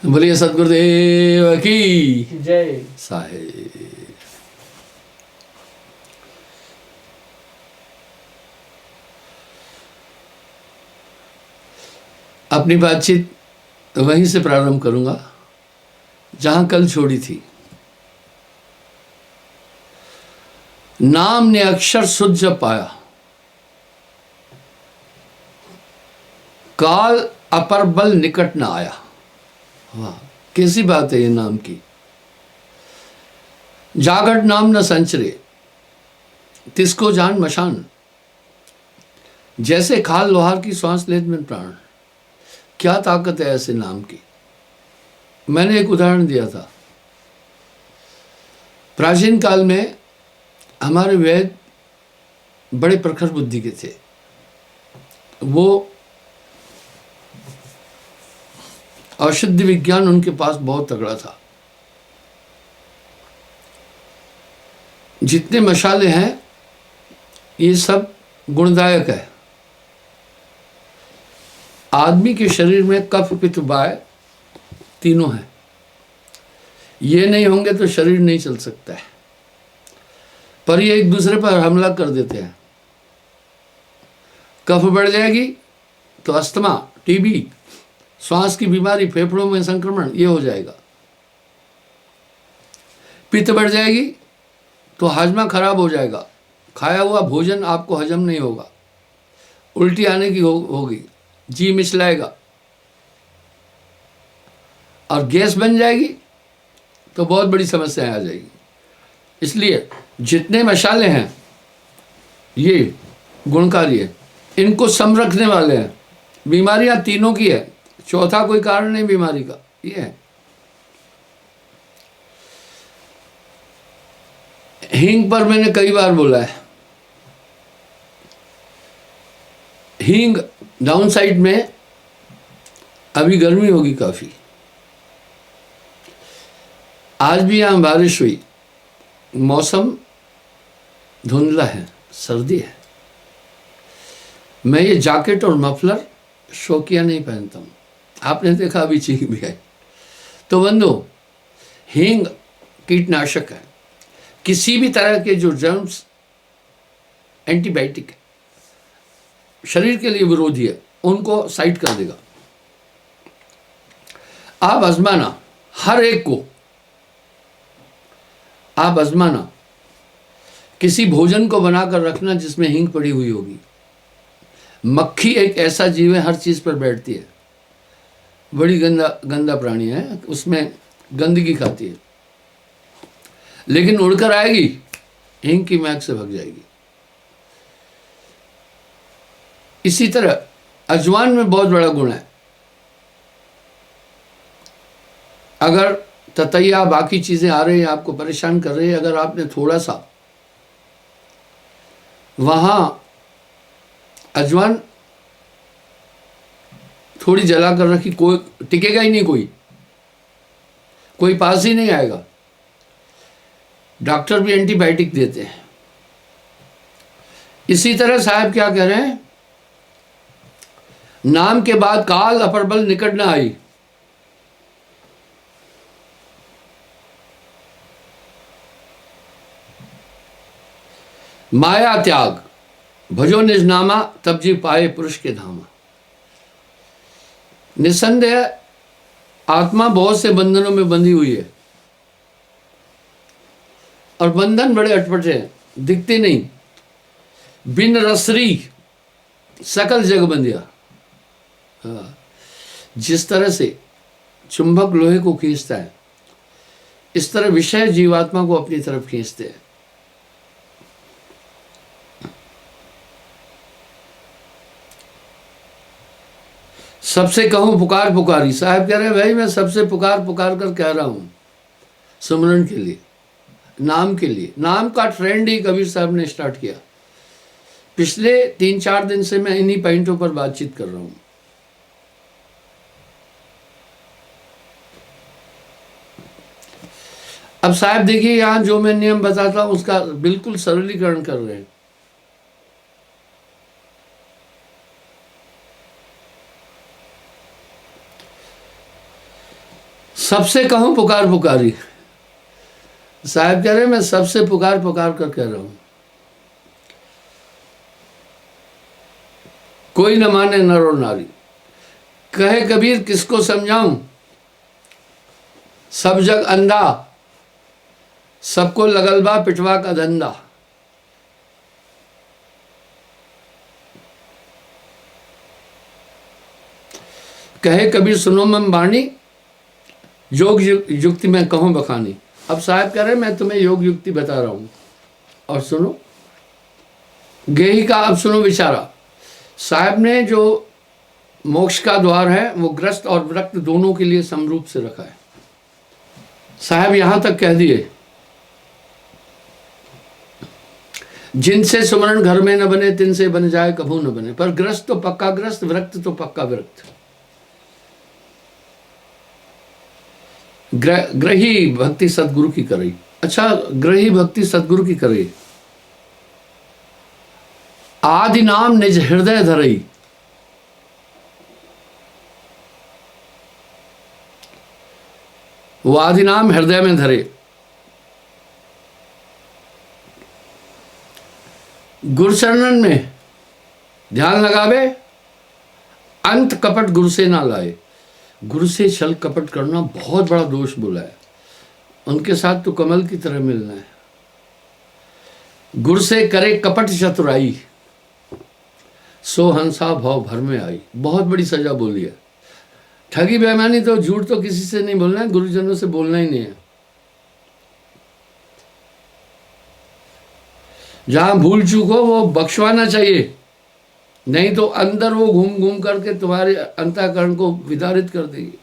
बोलिए सदगुरुदेव की जय। साहेब। अपनी बातचीत वहीं से प्रारंभ करूंगा जहां कल छोड़ी थी। नाम ने अक्षर सुध जब पाया, काल अपर बल निकट न आया। वाह, कैसी बात है ये नाम की। जागट नाम न संचरे, तिसको जान मशान। जैसे खाल लोहार की श्वास लेत में प्राण। क्या ताकत है ऐसे नाम की। मैंने एक उदाहरण दिया था। प्राचीन काल में हमारे वैद बड़े प्रखर बुद्धि के थे। वो औषधि विज्ञान उनके पास बहुत तगड़ा था। जितने मसाले हैं ये सब गुणदायक है। आदमी के शरीर में कफ पित्त वाय तीनों हैं। ये नहीं होंगे तो शरीर नहीं चल सकता है। पर ये एक दूसरे पर हमला कर देते हैं। कफ बढ़ जाएगी तो अस्थमा, टीबी, श्वास की बीमारी, फेफड़ों में संक्रमण ये हो जाएगा। पित्त बढ़ जाएगी तो हाजमा खराब हो जाएगा। खाया हुआ भोजन आपको हजम नहीं होगा। उल्टी आने की होगी, जी मिचलाएगा। और गैस बन जाएगी तो बहुत बड़ी समस्याएं आ जाएगी। इसलिए जितने मसाले हैं ये गुणकारी है। इनको सम रखने वाले हैं। बीमारियां तीनों की है, चौथा कोई कारण नहीं बीमारी का। ये है हींग पर मैंने कई बार बोला है। हींग डाउन साइड में अभी गर्मी होगी काफी। आज भी यहां बारिश हुई, मौसम धुंधला है, सर्दी है। मैं ये जैकेट और मफलर शौकिया नहीं पहनता हूं। आपने देखा अभी चीख भी है। तो बंधु, हींग कीटनाशक है। किसी भी तरह के जो जर्म्स, एंटीबायोटिक है, शरीर के लिए विरोधी है, उनको साइड कर देगा। आप आजमाना, हर एक को आप आजमाना। किसी भोजन को बनाकर रखना जिसमें हींग पड़ी हुई होगी। मक्खी एक ऐसा जीव है, हर चीज पर बैठती है। बड़ी गंदा प्राणी है, उसमें गंदगी खाती है, लेकिन उड़कर आएगी, हींग की महक से भग जाएगी। इसी तरह अजवाइन में बहुत बड़ा गुण है। अगर ततैया बाकी चीजें आ रही हैं, आपको परेशान कर रही है, अगर आपने थोड़ा सा वहां अजवाइन थोड़ी जला कर रखी, कोई टिकेगा ही नहीं, कोई पास ही नहीं आएगा। डॉक्टर भी एंटीबायोटिक देते हैं। इसी तरह साहब क्या कह रहे हैं, नाम के बाद काल अपर बल निकट न आई। माया त्याग, भजो निज नामा, तब जी पाए पुरुष के धामा। निसंदेह आत्मा बहुत से बंधनों में बंधी हुई है, और बंधन बड़े अटपटे हैं, दिखते नहीं। बिन रसरी सकल जग बंधिया। जिस तरह से चुंबक लोहे को खींचता है, इस तरह विषय जीवात्मा को अपनी तरफ खींचते हैं। सबसे कहूं पुकार पुकारी। साहब कह रहे हैं भाई मैं सबसे पुकार पुकार कर कह रहा हूं, सुमरन के लिए, नाम के लिए। नाम का ट्रेंड ही कबीर साहब ने स्टार्ट किया। पिछले 3-4 दिन से मैं इन्हीं पॉइंटों पर बातचीत कर रहा हूं। अब साहब देखिए, यहां जो मैं नियम बताता हूं उसका बिल्कुल सरलीकरण कर रहे हैं। सबसे कहूं पुकार पुकारी, साहब कह रहे मैं सबसे पुकार पुकार कर कह रहा हूं, कोई न माने नर और नारी। कहे कबीर किसको समझाऊं, सब जग अंधा, सबको लगलबा पिटवा का धंधा। कहे कबीर सुनो मन बाणी, योग युक्ति में कहूं बखानी। अब साहब कह रहे मैं तुम्हें योग युक्ति बता रहा हूं और सुनो। गेही का अब सुनो विचारा। साहब ने जो मोक्ष का द्वार है वो ग्रस्त और विरक्त दोनों के लिए समरूप से रखा है। साहब यहां तक कह दिए, जिनसे सुमरण घर में न बने तिनसे बन जाए कभू न बने। पर ग्रस्त तो पक्का ग्रस्त, विरक्त तो पक्का विरक्त। ग्रही भक्ति सतगुरु की करे। अच्छा, ग्रही भक्ति सतगुरु की करे। आदि नाम निज हृदय धरई, वो आदि नाम हृदय में धरे। गुरु चरणन में ध्यान लगावे, अंत कपट गुरु से ना लाए। गुरु से छल कपट करना बहुत बड़ा दोष बोला है। उनके साथ तो कमल की तरह मिलना है। गुरु से करे कपट चतुराई, सो हंसा भाव भर में आई। बहुत बड़ी सजा बोली है। ठगी बेईमानी तो झूठ तो किसी से नहीं बोलना है, गुरुजनों से बोलना ही नहीं है। जहां भूल चूक हो वो बख्शवाना चाहिए, नहीं तो अंदर वो घूम घूम करके तुम्हारे अंतःकरण को विदारित कर देगी।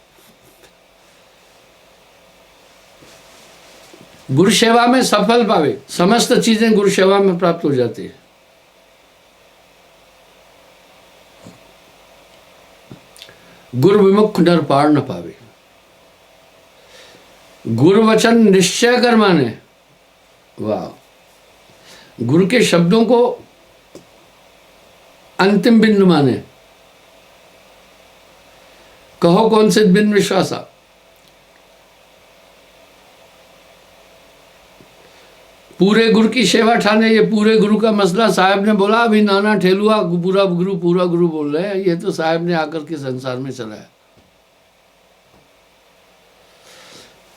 गुरु सेवा में सफल पावे, समस्त चीजें गुरु सेवा में प्राप्त हो जाती है। गुरु विमुख नर पार न पावे। गुरु वचन निश्चय कर माने। वाह, गुरु के शब्दों को अंतिम बिंदु माने। कहो कौन से बिन विश्वासा। पूरे गुरु की सेवा ठाने, ये पूरे गुरु का मसला साहब ने बोला। अभी नाना ठेलुआ पूरा गुरु बोल रहे हैं। ये तो साहब ने आकर के संसार में चलाया।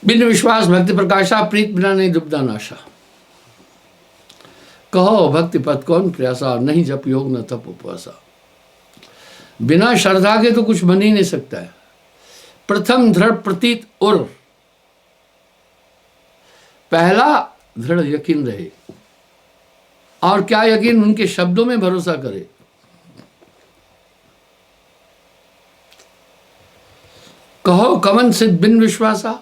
बिन विश्वास भक्ति प्रकाशा, प्रीत बिना नहीं दुबदा नाशा। कहो भक्ति पथ कौन प्रयासा, नहीं जप योग न तप उपवासा। बिना श्रद्धा के तो कुछ बन ही नहीं सकता है। प्रथम दृढ़ प्रतीत उर, पहला दृढ़ यकीन रहे। और क्या यकीन, उनके शब्दों में भरोसा करे। कहो कवन सिद्ध बिन विश्वासा,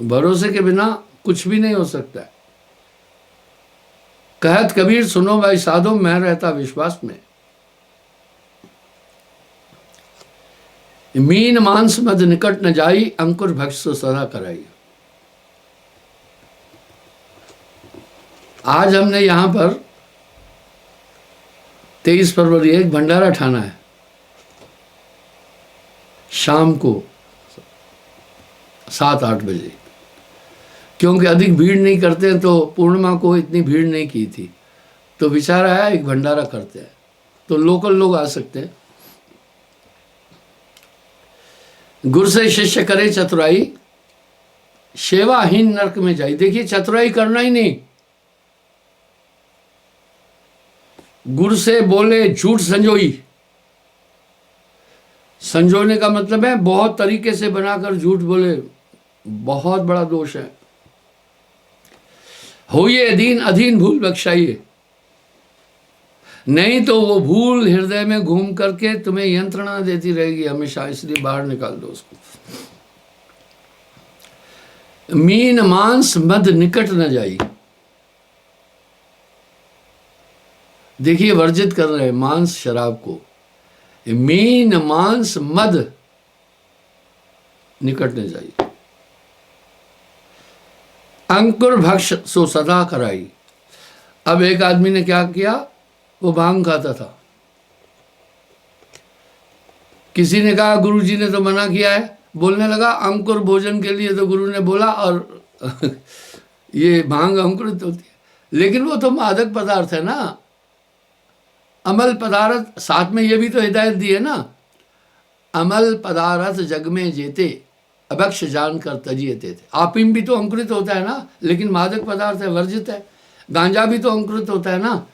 भरोसे के बिना कुछ भी नहीं हो सकता है। कहत कबीर सुनो भाई साधो, मैं रहता विश्वास में। मीन मांस मद निकट न जाई, अंकुर भक्ष सो सदा कराई। आज हमने यहां पर 23 फरवरी एक भंडारा ठाना है शाम को 7-8 बजे, क्योंकि अधिक भीड़ नहीं करते हैं तो पूर्णिमा को इतनी भीड़ नहीं की थी, तो विचार आया एक भंडारा करते हैं, तो लोकल लोग आ सकते हैं। गुरु से शिष्य करे चतुराई, सेवाहीन नरक में जाई। देखिए, चतुराई करना ही नहीं, गुरु से बोले झूठ संजोई। संजोने का मतलब है बहुत तरीके से बनाकर झूठ बोले, बहुत बड़ा दोष है। होइए अधीन, अधीन भूल बख्शाइए, नहीं तो वो भूल हृदय में घूम करके तुम्हें यंत्रणा देती रहेगी हमेशा, इसलिए बाहर निकाल दो उसको। मीन मांस मद निकट न जाई। देखिए, वर्जित कर रहे हैं मांस शराब को। मीन मांस मद निकट न जाई, अंकुर भक्ष सो सदा कराई। अब एक आदमी ने क्या किया, वो भांग खाता था। किसी ने कहा गुरुजी ने तो मना किया है, बोलने लगा अंकुर भोजन के लिए, तो गुरु ने बोला और ये भांग अंकुरित होती है, लेकिन वो तो मादक पदार्थ है ना, अमल पदार्थ। साथ में ये भी तो हिदायत दी है ना, अमल पदार्थ जग में जेते अभक्ष जान कर तजियते थे। आपिम भी तो अंकुरित होता है ना, लेकिन मादक पदार्थ है, वर्जित है। गांजा भी तो अंकुरित होता है ना,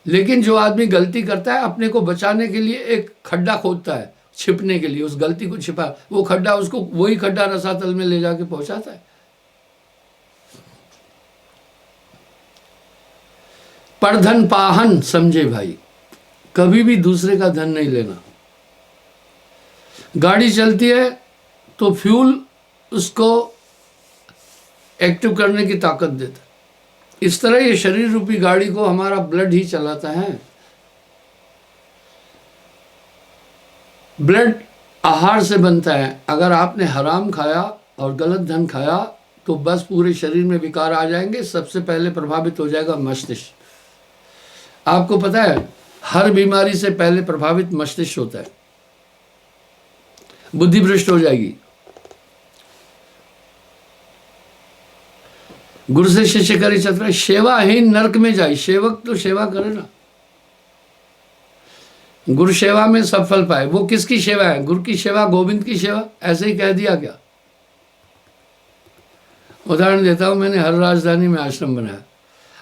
लेकिन जो आदमी गलती करता है अपने को बचाने के लिए एक खड्डा खोदता है, छिपने के लिए, उस गलती को छिपा, वो खड्डा उसको, वही खड्डा रसातल में ले जाके पहुंचाता है। पर धन पाहन समझे भाई, कभी भी दूसरे का धन नहीं लेना। गाड़ी चलती है तो फ्यूल उसको एक्टिव करने की ताकत देता है। इस तरह ये शरीर रूपी गाड़ी को हमारा ब्लड ही चलाता है। ब्लड आहार से बनता है। अगर आपने हराम खाया और गलत धन खाया तो बस पूरे शरीर में विकार आ जाएंगे। सबसे पहले प्रभावित हो जाएगा मस्तिष्क। आपको पता है हर बीमारी से पहले प्रभावित मस्तिष्क होता है, बुद्धि भ्रष्ट हो जाएगी। गुरु से शिष्य करे छत्र, सेवाहीन नरक में जाए। सेवक तो सेवा करे ना, गुरु सेवा में सब फल पाए। वो किसकी सेवा है? गुरु की सेवा, गोविंद की सेवा। ऐसे ही कह दिया क्या? उदाहरण देता हूं, मैंने हर राजधानी में आश्रम बनाया।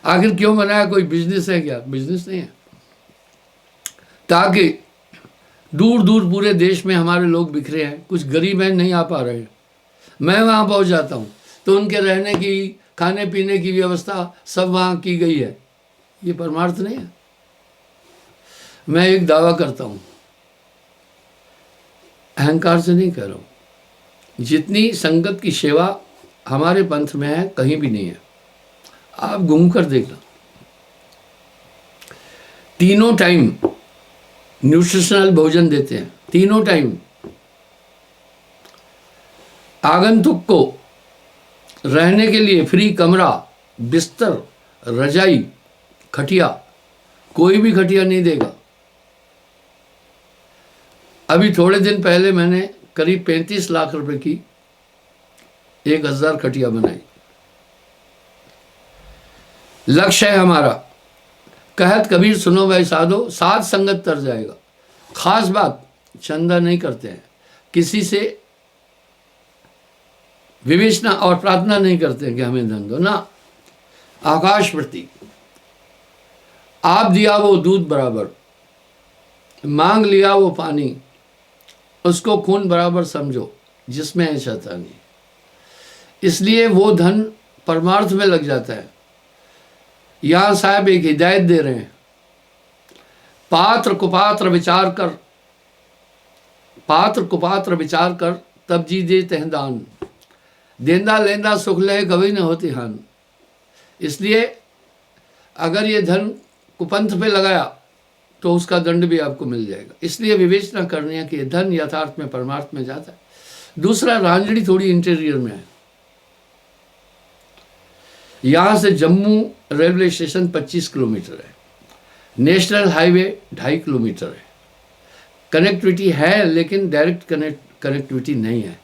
आखिर क्यों बनाया? कोई बिजनेस है क्या? बिजनेस नहीं है, ताकि दूर दूर पूरे देश में हमारे लोग बिखरे हैं, कुछ गरीब हैं नहीं आ पा रहे हैं। मैं वहां पहुंच जाता हूं तो उनके रहने की, खाने पीने की व्यवस्था सब वहां की गई है। ये परमार्थ नहीं है। मैं एक दावा करता हूं, अहंकार से नहीं कह रहा हूं, जितनी संगत की सेवा हमारे पंथ में है कहीं भी नहीं है। आप घूम कर देखना, तीनों टाइम न्यूट्रिशनल भोजन देते हैं, तीनों टाइम। आगंतुक को रहने के लिए फ्री कमरा, बिस्तर, रजाई, खटिया, कोई भी खटिया नहीं देगा। अभी थोड़े दिन पहले मैंने करीब 35 लाख रुपए की 1000 खटिया बनाई। लक्ष्य है हमारा, कहत कबीर सुनो भाई साधो, साथ संगत तर जाएगा। खास बात, चंदा नहीं करते हैं, किसी से विवेचना और प्रार्थना नहीं करते हैं कि हमें धन दो ना। आकाश प्रति आप दिया वो दूध बराबर, मांग लिया वो पानी, उसको खून बराबर समझो जिसमें है शैतानी। इसलिए वो धन परमार्थ में लग जाता है। यहां साहब एक हिदायत दे रहे हैं, पात्र कुपात्र विचार कर, पात्र कुपात्र विचार कर, तब जी दे तह दान, देंदा लेंदा सुख ले कभी न होती हान। इसलिए अगर ये धन कुपंथ पे लगाया तो उसका दंड भी आपको मिल जाएगा। इसलिए विवेचना करनी है कि धन यथार्थ में परमार्थ में जाता है। दूसरा, रांझड़ी थोड़ी इंटीरियर में है। यहां से जम्मू रेलवे स्टेशन 25 किलोमीटर है, नेशनल हाईवे 2.5 किलोमीटर है। कनेक्टिविटी है लेकिन डायरेक्ट कनेक्टिविटी नहीं है।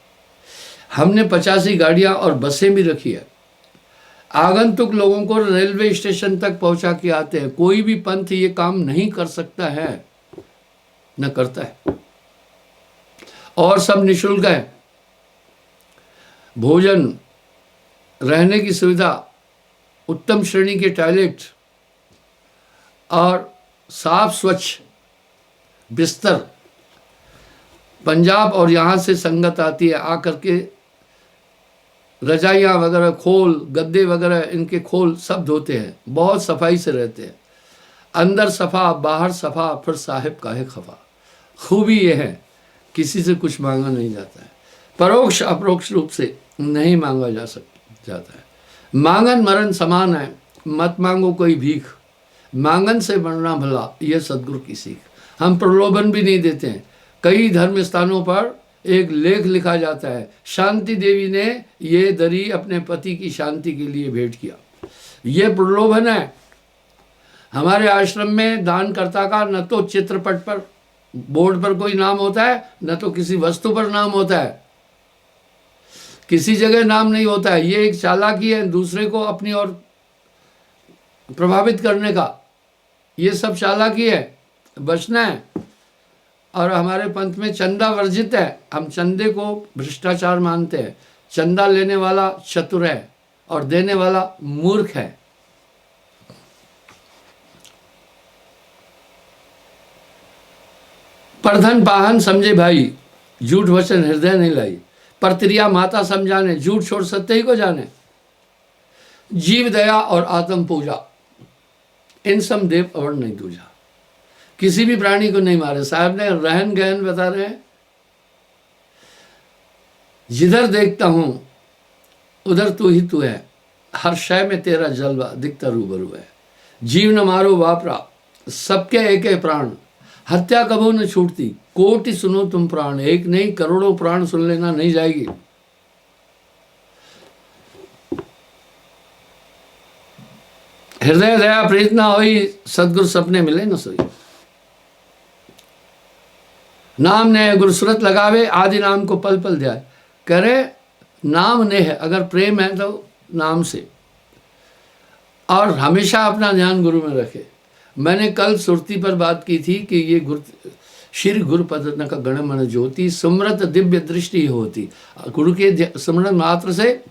हमने 85 गाड़ियां और बसें भी रखी है। आगंतुक लोगों को रेलवे स्टेशन तक पहुंचा के आते हैं। कोई भी पंथ ये काम नहीं कर सकता है, न करता है, और सब निःशुल्क है। भोजन, रहने की सुविधा, उत्तम श्रेणी के टॉयलेट और साफ स्वच्छ बिस्तर। पंजाब और यहाँ से संगत आती है, आकर के रजाइयाँ वगैरह खोल, गद्दे वगैरह इनके खोल सब धोते हैं, बहुत सफाई से रहते हैं। अंदर सफ़ा, बाहर सफ़ा, फिर साहिब काहे खफा। खूबी ये है, किसी से कुछ मांगा नहीं जाता है, परोक्ष अपरोक्ष रूप से नहीं मांगा जाता है। मांगन मरण समान है, मत मांगो कोई भीख, मांगन से मरना भला, यह सदगुरु की सीख। हम प्रलोभन भी नहीं देते हैं। कई धर्म स्थानों पर एक लेख लिखा जाता है, शांति देवी ने ये दरी अपने पति की शांति के लिए भेंट किया। ये प्रलोभन है। हमारे आश्रम में दानकर्ता का न तो चित्रपट पर, बोर्ड पर कोई नाम होता है, न तो किसी वस्तु पर नाम होता है। किसी जगह नाम नहीं होता है। ये एक चालाकी है दूसरे को अपनी ओर प्रभावित करने का, ये सब चालाकी है, बचना है। और हमारे पंथ में चंदा वर्जित है, हम चंदे को भ्रष्टाचार मानते हैं। चंदा लेने वाला चतुर है और देने वाला मूर्ख है। परधन पाहन समझे भाई, झूठ वचन हृदय नहीं लाई। परत्रिया माता समझाने, झूठ छोड़ सत्य ही को जाने। जीव दया और आत्म पूजा, इन सम देव अवर नहीं दूजा। किसी भी प्राणी को नहीं मारे। साहब ने रहन गहन बता रहे हैं, जिधर देखता हूं उधर तू ही तू है, हर शय में तेरा जलवा दिखता रूबरू है। जीव न मारो वापरा, सबके एक एक प्राण, हत्या कबू न छूटती, कोटि सुनो तुम प्राण। एक नहीं करोड़ों प्राण सुन लेना, नहीं जाएगी। हृदय दया प्रीत ना होई, सदगुरु सपने मिले न सोई। नाम ने गुरु सूरत लगावे, आदि नाम को पल पल ध्याए। करे नाम ने है, अगर प्रेम है तो नाम से, और हमेशा अपना ध्यान गुरु में रखे। मैंने कल सुरती पर बात की थी कि ये श्री गुरु पद न का गण मन ज्योति, सुमृत दिव्य दृष्टि होती। गुरु के स्मरण मात्र से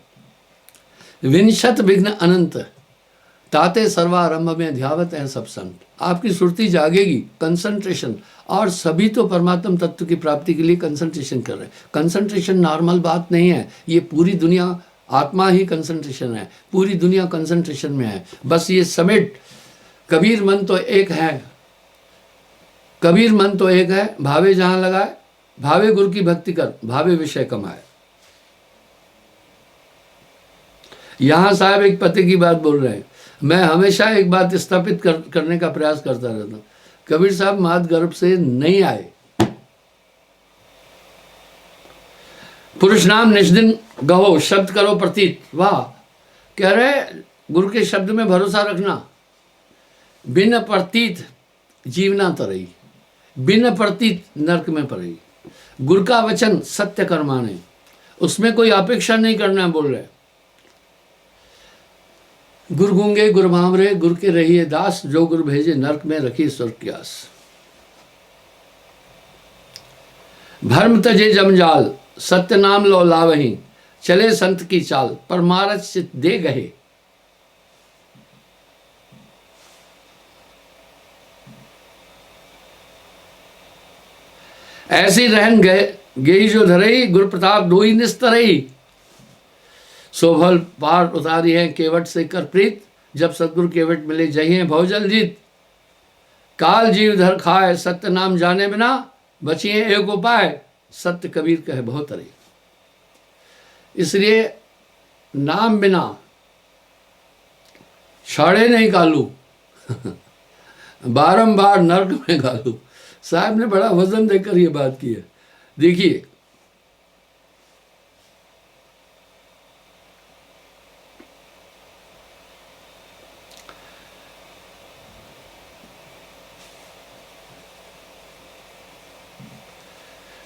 विंशत विघ्न अनंत, ताते सर्वारंभ में ध्यावत हैं सब संत। आपकी सुरती जागेगी, कंसंट्रेशन। और सभी तो परमात्म तत्व की प्राप्ति के लिए कंसंट्रेशन कर रहे हैं। कंसंट्रेशन नॉर्मल बात नहीं है। ये पूरी दुनिया, आत्मा ही कंसंट्रेशन है, पूरी दुनिया कंसंट्रेशन में है। बस ये समेट, कबीर मन तो एक है, कबीर मन तो एक है, भावे जहां लगाए, भावे गुरु की भक्ति कर, भावे विषय कमाए। यहां साहब एक पते की बात बोल रहे हैं। मैं हमेशा एक बात स्थापित करने का प्रयास करता रहता हूं। कबीर साहब मात गर्भ से नहीं आए। पुरुष नाम निष्दिन गहो, शब्द करो प्रतीत। वाह, कह रहे गुरु के शब्द में भरोसा रखना। बिन प्रतीत जीवना तरई, बिन प्रतीत नरक में पड़ेगी। गुरु का वचन सत्य कर्माने, उसमें कोई अपेक्षा नहीं करना बोल रहे। गुरु गूंगे गुरु भामरे, गुरु के रहिए दास, जो गुरु भेजे नरक में रखी स्वर्ग की आस। भर्म तजे जमजाल, सत्य नाम लो लावही, चले संत की चाल, परमारथ चित दे गहे। ऐसी रहन गई जो धरई, गुरु प्रताप दोई निस्तरई। शोभल पार उतारी है केवट से कर प्रीत, जब सतगुरु केवट मिले जहिए भवजल जीत। काल जीव धर खाए, सत्य नाम जाने बिना, बचिए एक उपाय, सत्य कबीर कहे बहुत तरे। इसलिए नाम बिना छाड़े नहीं कालू, बारंबार नरक में गालू। साहब ने बड़ा वजन देकर ये बात की है। देखिए,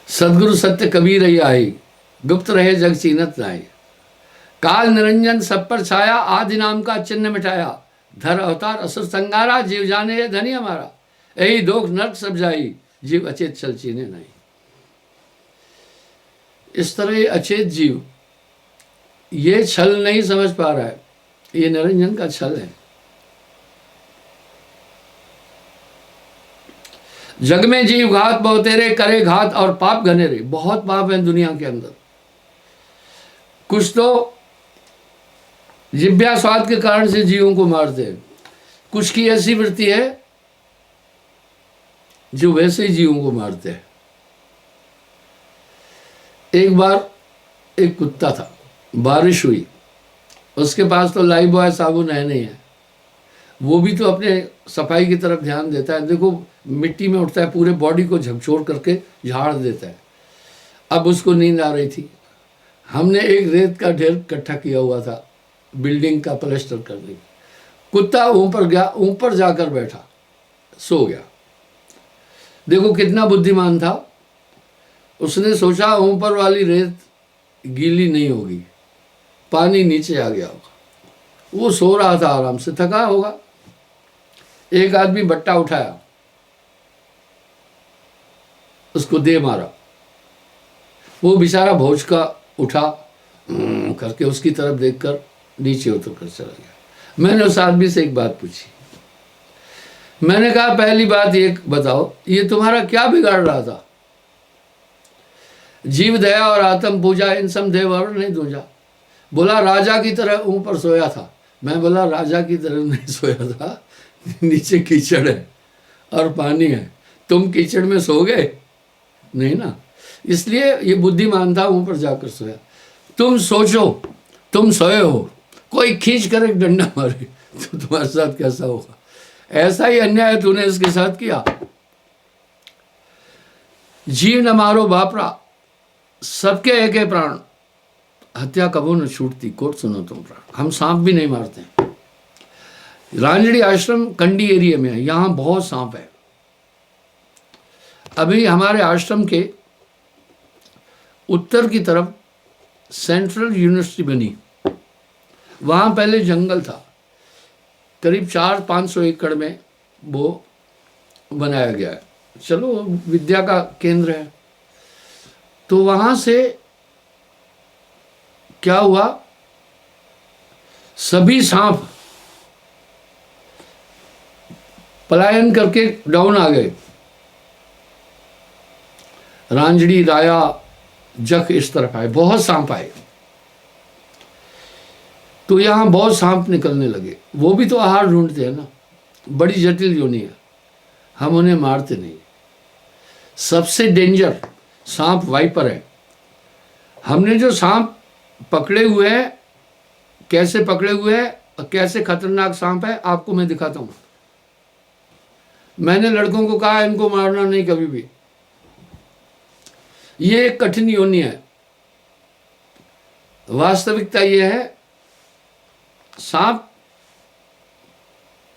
सदगुरु सत्य कबीर ही आई, गुप्त रहे जग चीनत नाई। काल निरंजन सब पर छाया, आदि नाम का चिन्ह मिटाया। धर अवतार असुर संगारा, जीव जाने ये धनी हमारा। यही दोख नरक सब जाई, जीव अचेत चल चीने नहीं। इस तरह ये अचेत जीव ये छल नहीं समझ पा रहा है, ये निरंजन का छल है। जग में जीव घात बहुतेरे, करे घात और पाप घनेरे। बहुत पाप है दुनिया के अंदर। कुछ तो जिब्या स्वाद के कारण से जीवों को मारते हैं, कुछ की ऐसी वृत्ति है जो वैसे ही जीवों को मारते हैं। एक बार एक कुत्ता था, बारिश हुई, उसके पास तो लाइफ बॉय साबुन है नहीं है, वो भी तो अपने सफाई की तरफ ध्यान देता है। देखो मिट्टी में उठता है, पूरे बॉडी को झकझोर करके झाड़ देता है। अब उसको नींद आ रही थी, हमने एक रेत का ढेर इकट्ठा किया हुआ था बिल्डिंग का प्लास्टर करने। कुत्ता ऊपर गया, ऊपर जाकर बैठा, सो गया। देखो कितना बुद्धिमान था, उसने सोचा ऊपर वाली रेत गीली नहीं होगी, पानी नीचे आ गया होगा। वो सो रहा था आराम से, थका होगा। एक आदमी बट्टा उठाया, उसको दे मारा। वो बेचारा भौच का उठा करके उसकी तरफ देखकर नीचे उतर कर चला गया। मैंने उस आदमी से एक बात पूछी। मैंने कहा, पहली बात ये बताओ, ये तुम्हारा क्या बिगाड़ रहा था? जीव दया और आत्म पूजा इन सब देवर नहीं दूंजा। बोला राजा की तरह ऊपर सोया था। मैं बोला राजा की तरह नहीं सोया था, नीचे कीचड़ है और पानी है, तुम कीचड़ में सो गए नहीं ना, इसलिए ये बुद्धिमान था, ऊपर जाकर सोया। तुम सोचो, तुम सोए हो, कोई खींच कर एक डंडा मारे तो तुम्हारे साथ कैसा होगा? ऐसा ही अन्याय तूने इसके साथ किया। जीव न मारो बापरा, सबके एक प्राण, हत्या कबो न छूटती, कोट सुनो तुम प्राण। हम सांप भी नहीं मारते। रांजड़ी आश्रम कंडी एरिया में है, यहां बहुत सांप है। अभी हमारे आश्रम के उत्तर की तरफ सेंट्रल यूनिवर्सिटी बनी, वहां पहले जंगल था, करीब 400-500 एकड़ में वो बनाया गया है। चलो विद्या का केंद्र है। तो वहां से क्या हुआ, सभी सांप पलायन करके डाउन आ गए। रांजड़ी, राया, जख इस तरफ आए, बहुत सांप आए। तो यहां बहुत सांप निकलने लगे। वो भी तो आहार ढूंढते हैं ना, बड़ी जटिल योनि है, हम उन्हें मारते नहीं। सबसे डेंजर सांप वाइपर है। हमने जो सांप पकड़े हुए हैं, कैसे पकड़े हुए हैं और कैसे खतरनाक सांप है, आपको मैं दिखाता हूं। मैंने लड़कों को कहा इनको मारना नहीं कभी भी, ये एक कठिन योनि है। वास्तविकता यह है, सांप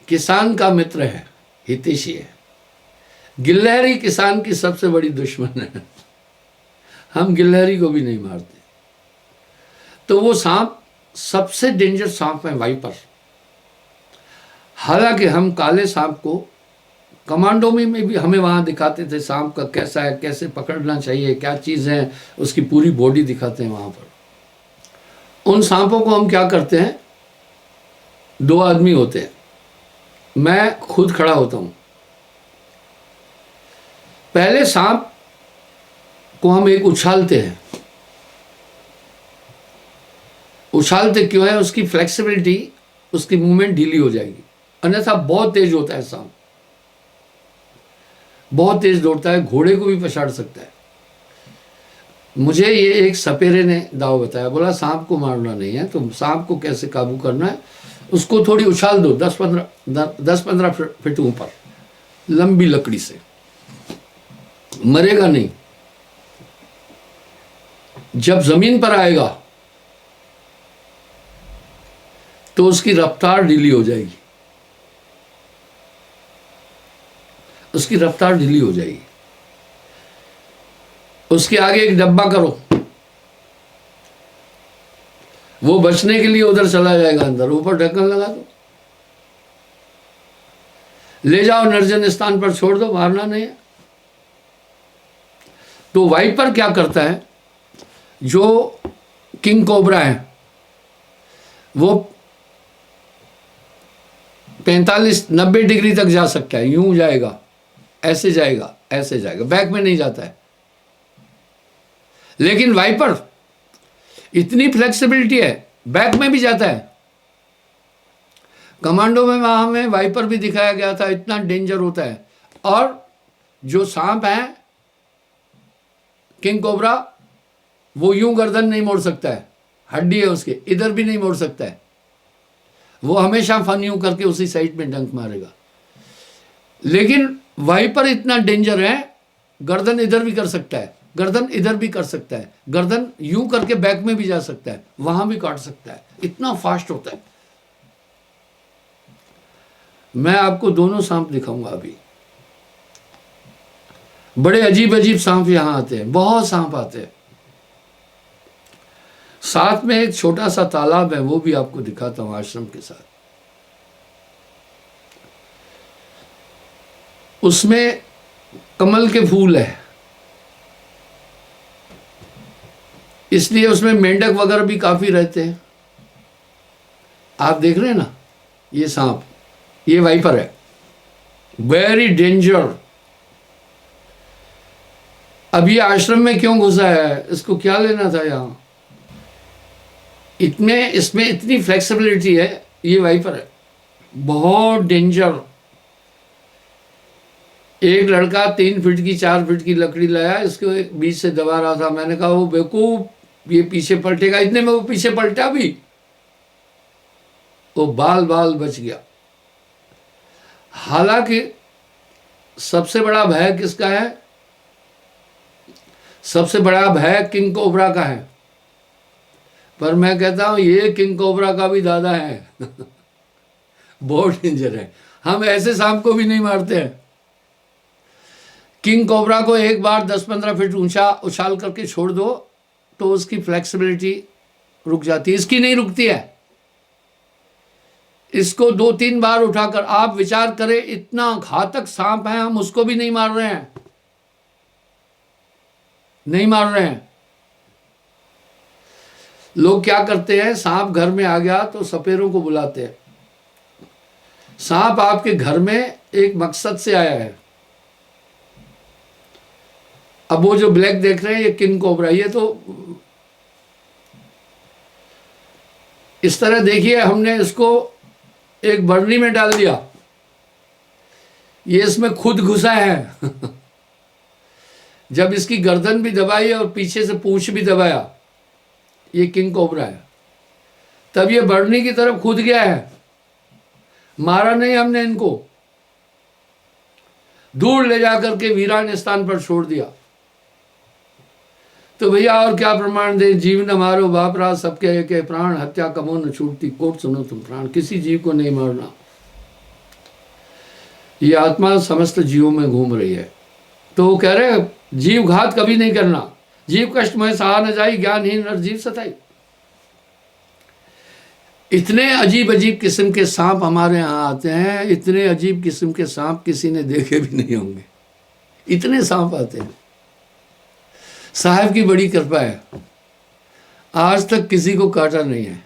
किसान का मित्र है, हितैषी है। गिलहरी किसान की सबसे बड़ी दुश्मन है। हम गिलहरी को भी नहीं मारते। तो वो सांप सबसे डेंजर सांप है, वाइपर। हालांकि हम काले सांप को कमांडो में भी हमें वहां दिखाते थे, सांप का कैसा है, कैसे पकड़ना चाहिए, क्या चीज है, उसकी पूरी बॉडी दिखाते हैं वहां पर। उन सांपों को हम क्या करते हैं, 2 आदमी होते हैं, मैं खुद खड़ा होता हूं। पहले सांप को हम एक उछालते हैं। उछालते क्यों है? उसकी फ्लेक्सिबिलिटी, उसकी मूवमेंट ढीली हो जाएगी, अन्यथा बहुत तेज होता है सांप, बहुत तेज दौड़ता है, घोड़े को भी पछाड़ सकता है। मुझे ये एक सपेरे ने दाव बताया, बोला सांप को मारना नहीं है, तो सांप को कैसे काबू करना है, उसको थोड़ी उछाल दो 10-15 फीट ऊपर लंबी लकड़ी से, मरेगा नहीं। जब जमीन पर आएगा तो उसकी रफ्तार ढीली हो जाएगी, उसकी रफ्तार ढीली हो जाएगी। उसके आगे एक डब्बा करो, वो बचने के लिए उधर चला जाएगा अंदर, ऊपर ढक्कन लगा दो, ले जाओ निर्जन स्थान पर छोड़ दो, मारना नहीं है। तो वाइपर क्या करता है, जो किंग कोबरा है वो 45-90 डिग्री तक जा सकता है, यूं जाएगा, ऐसे जाएगा, ऐसे जाएगा, बैक में नहीं जाता है। लेकिन वाइपर इतनी फ्लेक्सिबिलिटी है, बैक में भी जाता है। कमांडो में वहां में वाइपर भी दिखाया गया था, इतना डेंजर होता है। और जो सांप है किंग कोबरा, वो यूं गर्दन नहीं मोड़ सकता है, हड्डी है उसके, इधर भी नहीं मोड़ सकता है, वो हमेशा फन यूं करके उसी साइड में डंक मारेगा। लेकिन वाइपर इतना डेंजर है, गर्दन इधर भी कर सकता है, गर्दन इधर भी कर सकता है, गर्दन यूं करके बैक में भी जा सकता है, वहां भी काट सकता है, इतना फास्ट होता है। मैं आपको दोनों सांप दिखाऊंगा अभी। बड़े अजीब अजीब सांप यहां आते हैं, बहुत सांप आते हैं। साथ में एक छोटा सा तालाब है, वो भी आपको दिखाता हूं आश्रम के साथ। उसमें कमल के फूल है, इसलिए उसमें मेंढक वगैरह भी काफी रहते हैं। आप देख रहे हैं ना, ये सांप, ये वाइपर है, वेरी डेंजर। अब ये आश्रम में क्यों घुसा है, इसको क्या लेना था यहां? इसमें इतनी फ्लेक्सिबिलिटी है, ये वाइपर है, बहुत डेंजर। एक लड़का 3 फीट की 4 फीट की लकड़ी लाया, इसके बीच से दबा रहा था। मैंने कहा वो बेवकूफ, ये पीछे पलटेगा। इतने में वो पीछे पलटा भी, वो बाल बाल बच गया। हालांकि सबसे बड़ा भय किसका है? सबसे बड़ा भय किंग कोबरा का है, पर मैं कहता हूं ये किंग कोबरा का भी दादा है। बहुत डेंजर है, हम ऐसे सांप को भी नहीं मारते हैं। किंग कोबरा को एक बार 10-15 फीट ऊंचा उछाल करके छोड़ दो तो उसकी फ्लेक्सिबिलिटी रुक जाती है, इसकी नहीं रुकती है। इसको 2-3 बार उठाकर आप विचार करें, इतना घातक सांप है, हम उसको भी नहीं मार रहे हैं, नहीं मार रहे हैं। लोग क्या करते हैं, सांप घर में आ गया तो सपेरों को बुलाते हैं। सांप आपके घर में एक मकसद से आया है। अब वो जो ब्लैक देख रहे हैं, ये किंग कोबरा, ये तो इस तरह देखिए, हमने इसको एक बर्नी में डाल दिया, ये इसमें खुद घुसा है। जब इसकी गर्दन भी दबाई और पीछे से पूंछ भी दबाया, ये किंग कोबरा है, तब ये बर्नी की तरफ कूद गया है। मारा नहीं हमने इनको, दूर ले जाकर के वीरान स्थान पर छोड़ दिया। तो भैया और क्या प्रमाण दे, जीव न मारो बाप राज सबके एक प्राण, हत्या कमो न छूटती कोट सुनो तुम प्राण। किसी जीव को नहीं मारना, ये आत्मा समस्त जीवों में घूम रही है। तो वो कह रहे जीव घात कभी नहीं करना, जीव कष्ट में सहा न जाई, ज्ञानहीन नर जीव सताई। इतने अजीब अजीब किस्म के सांप हमारे यहाँ आते हैं, इतने अजीब किस्म के सांप किसी ने देखे भी नहीं होंगे, इतने सांप आते हैं। साहब की बड़ी कृपा है, आज तक किसी को काटा नहीं है।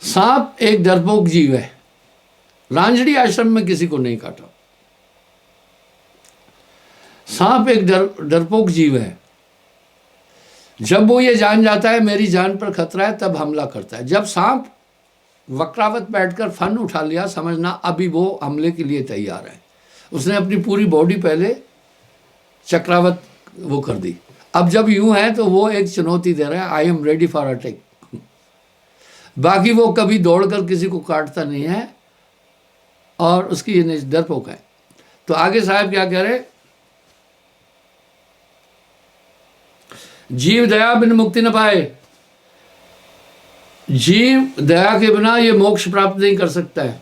सांप एक डरपोक जीव है, रांझड़ी आश्रम में किसी को नहीं काटा। सांप एक डरपोक जीव है। जब वो ये जान जाता है मेरी जान पर खतरा है, तब हमला करता है। जब सांप वक्रावत बैठकर फन उठा लिया, समझना अभी वो हमले के लिए तैयार है। उसने अपनी पूरी बॉडी पहले चक्रावत वो कर दी। अब जब यूं है तो वो एक चुनौती दे रहा है, I am ready for attack. बाकी वो कभी दौड़कर किसी को काटता नहीं है, और उसकी ये डरपोक है। तो आगे साहब क्या कह रहे, जीव दया बिन मुक्ति न पाए। जीव दया के बिना ये मोक्ष प्राप्त नहीं कर सकता है।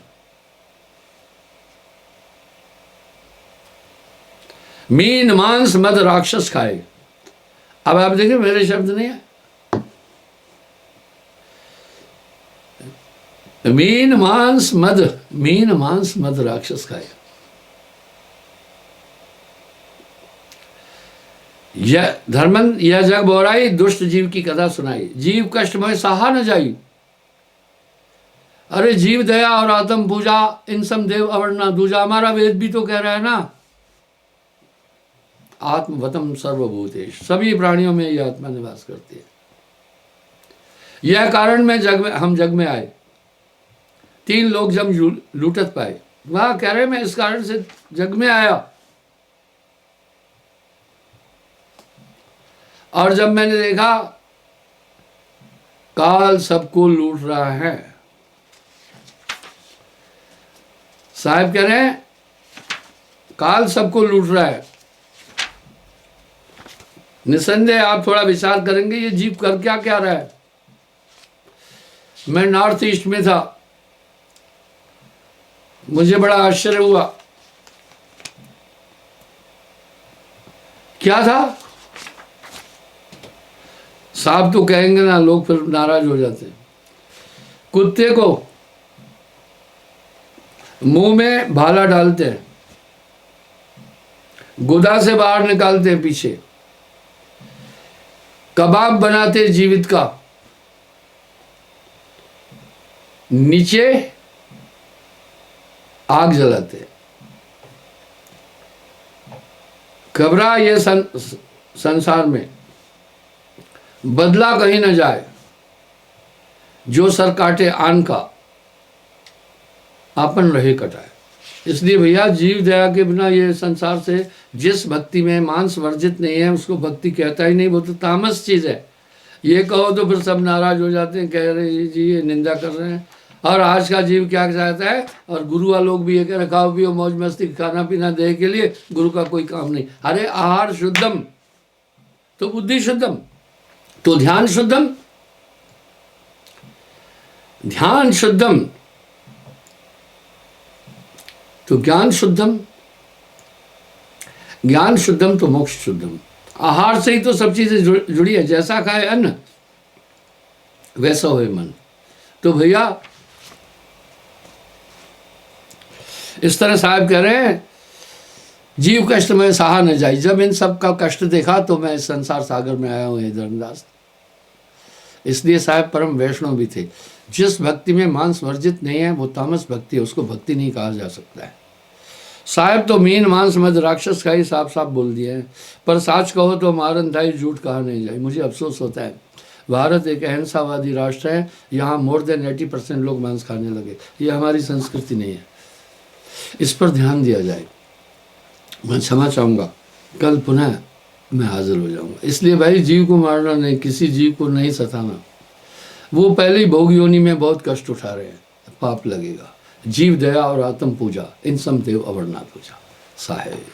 मीन मांस मद राक्षस खाए। अब आप देखिए, मेरे शब्द नहीं है, मीन मांस मद राक्षस खाए। यह धर्मन यह जग बोराई, दुष्ट जीव की कथा सुनाई। जीव कष्ट में सहा न जाई। अरे जीव दया और आत्म पूजा, इन सम देव अवर्णा दूजा। हमारा वेद भी तो कह रहा है ना, आत्मवतम सर्वभूतेश, सभी प्राणियों में यह आत्मा निवास करती है। यह कारण में हम जग में आए, 3 लोग जब लूटत पाए। वह कह रहे मैं इस कारण से जग में आया, और जब मैंने देखा काल सबको लूट रहा है। साहब कह रहे हैं काल सबको लूट रहा है। निसंदेह आप थोड़ा विचार करेंगे, ये जीव कर क्या रहा है। मैं नॉर्थ ईस्ट में था, मुझे बड़ा आश्चर्य हुआ। क्या था, साहब तो कहेंगे ना, लोग फिर नाराज हो जाते हैं। कुत्ते को मुंह में भाला डालते हैं, गुदा से बाहर निकालते हैं पीछे, कबाब बनाते जीवित का, नीचे आग जलाते। घबरा ये संसार में बदला कहीं न जाए, जो सर काटे आन का आपन रहे कटाए। इसलिए भैया जीव दया के बिना ये संसार से, जिस भक्ति में मांस वर्जित नहीं है उसको भक्ति कहता ही नहीं, वो तो तामस चीज है। ये कहो तो फिर सब नाराज हो जाते हैं, कह रहे जी ये निंदा कर रहे हैं। और आज का जीव क्या चाहता है, और गुरु वाले लोग भी ये कह रहे खाओ पियो मौज मस्ती खाना पीना दे के लिए, गुरु का कोई काम नहीं। अरे आहार शुद्धम तो बुद्धि शुद्धम, तो ध्यान शुद्धम, ध्यान शुद्धम तो ज्ञान शुद्धम, ज्ञान शुद्धम तो मोक्ष शुद्धम। आहार से ही तो सब चीजें जुड़ी है, जैसा खाए अन्न वैसा होए मन। तो भैया इस तरह साहब कह रहे हैं, जीव कष्ट में सहा न जाए। जब इन सब का कष्ट देखा तो मैं इस संसार सागर में आया हूं हे धर्मदास। इसलिए साहब परम वैष्णव भी थे। जिस भक्ति में मांस वर्जित नहीं है वो तामस भक्ति है, उसको भक्ति नहीं कहा जा सकता है। साहब तो मीन मांस मद राक्षस का ही साफ साफ बोल दिए हैं, पर साच कहो तो मारन धाई झूठ कहा नहीं जाए। मुझे अफसोस होता है, भारत एक अहिंसावादी राष्ट्र है, यहाँ मोर देन 80% लोग मांस खाने लगे। ये हमारी संस्कृति नहीं है, इस पर ध्यान दिया जाए। मैं क्षमा चाहूँगा, कल पुनः मैं हाजिर हो जाऊँगा। इसलिए भाई जीव को मारना नहीं, किसी जीव को नहीं सताना। वो पहले ही भोग योनि में बहुत कष्ट उठा रहे हैं, पाप लगेगा। जीव दया और आत्म पूजा इन समदेव अवरनाथ पूजा साहेब।